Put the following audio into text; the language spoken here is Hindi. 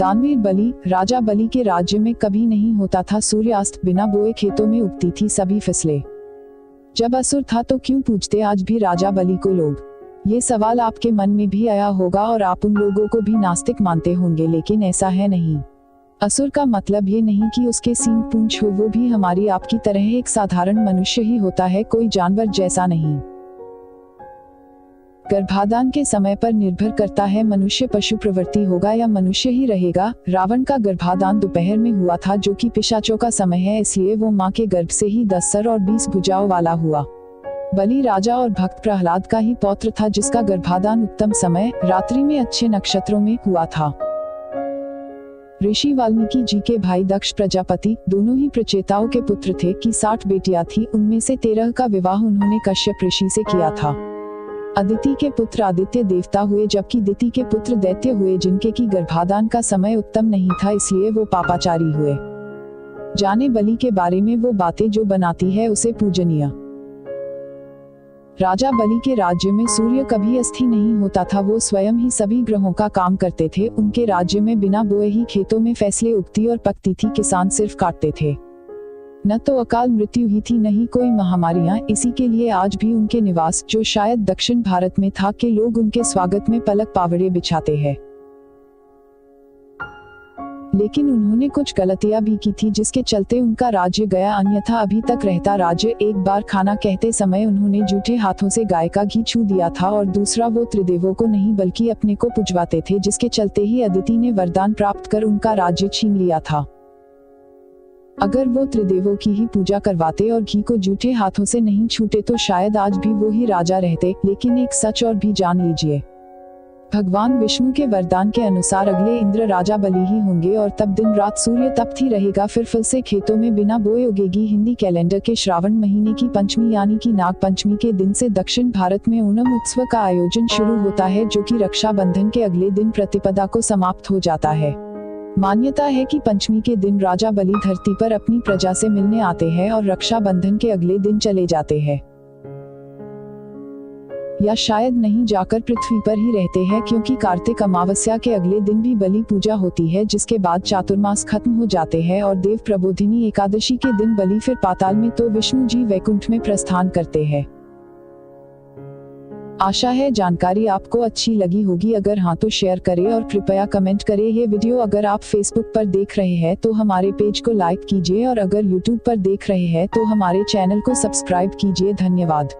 दानवीर बलि, राजा बलि के राज्य में कभी नहीं होता था सूर्यास्त, बिना बोए खेतों में उगती थी सभी फसलें। जब असुर था तो क्यों पूजते आज भी राजा बलि को लोग? ये सवाल आपके मन में भी आया होगा और आप उन लोगों को भी नास्तिक मानते होंगे, लेकिन ऐसा है नहीं। असुर का मतलब ये नहीं कि उसके सींग पूंछ हो, वो भी हमारी आपकी तरह एक साधारण मनुष्य ही होता है, कोई जानवर जैसा नहीं। गर्भाधान के समय पर निर्भर करता है मनुष्य पशु प्रवृत्ति होगा या मनुष्य ही रहेगा। रावण का गर्भाधान दोपहर में हुआ था, जो कि पिशाचों का समय है, इसलिए वो माँ के गर्भ से ही 10 सर और 20 भुजाओं वाला हुआ। बलि राजा और भक्त प्रहलाद का ही पौत्र था, जिसका गर्भाधान उत्तम समय रात्रि में अच्छे नक्षत्रों में हुआ था। ऋषि वाल्मीकि जी के भाई दक्ष प्रजापति दोनों ही प्रचेताओं के पुत्र थे कि 60 बेटियां थी, उनमें से 13 का विवाह उन्होंने कश्यप ऋषि से किया था। अदिति के पुत्र आदित्य देवता हुए, जबकि दिति के पुत्र दैत्य हुए, जिनके की गर्भाधान का समय उत्तम नहीं था, इसलिए वो पापाचारी हुए। जाने बलि के बारे में वो बातें जो बनाती है उसे पूजनीय। राजा बलि के राज्य में सूर्य कभी अस्थि नहीं होता था, वो स्वयं ही सभी ग्रहों का काम करते थे। उनके राज्य में बिना बोए ही खेतों में फसलें उगती और पकती थी, किसान सिर्फ काटते थे। न तो अकाल मृत्यु ही थी, नहीं कोई महामारियां। इसी के लिए आज भी उनके निवास, जो शायद दक्षिण भारत में था, के लोग उनके स्वागत में पलक पावड़े बिछाते हैं। लेकिन उन्होंने कुछ गलतियां भी की थी, जिसके चलते उनका राज्य गया, अन्यथा अभी तक रहता राज्य। एक बार खाना कहते समय उन्होंने जूठे हाथों से गाय का घी छू दिया था, और दूसरा वो त्रिदेवों को नहीं बल्कि अपने को पुजवाते थे, जिसके चलते ही अदिति ने वरदान प्राप्त कर उनका राज्य छीन लिया था। अगर वो त्रिदेवों की ही पूजा करवाते और घी को जूठे हाथों से नहीं छूटे तो शायद आज भी वो ही राजा रहते। लेकिन एक सच और भी जान लीजिए, भगवान विष्णु के वरदान के अनुसार अगले इंद्र राजा बलि ही होंगे, और तब दिन रात सूर्य तपती रहेगा, फिर फसलें खेतों में बिना बोए उगेगी। हिंदी कैलेंडर के श्रावण महीने की पंचमी यानी कि नाग पंचमी के दिन से दक्षिण भारत में ओणम उत्सव का आयोजन शुरू होता है, जो कि रक्षाबंधन के अगले दिन प्रतिपदा को समाप्त हो जाता है। मान्यता है कि पंचमी के दिन राजा बलि धरती पर अपनी प्रजा से मिलने आते हैं और रक्षाबंधन के अगले दिन चले जाते हैं, या शायद नहीं जाकर पृथ्वी पर ही रहते हैं, क्योंकि कार्तिक अमावस्या के अगले दिन भी बलि पूजा होती है, जिसके बाद चातुर्मास खत्म हो जाते हैं और देव प्रबोधिनी एकादशी के दिन बलि फिर पाताल में तो विष्णु जी वैकुंठ में प्रस्थान करते हैं। आशा है जानकारी आपको अच्छी लगी होगी। अगर हाँ तो शेयर करें और कृपया कमेंट करें ये वीडियो। अगर आप फेसबुक पर देख रहे हैं तो हमारे पेज को लाइक कीजिए, और अगर यूट्यूब पर देख रहे हैं तो हमारे चैनल को सब्सक्राइब कीजिए। धन्यवाद।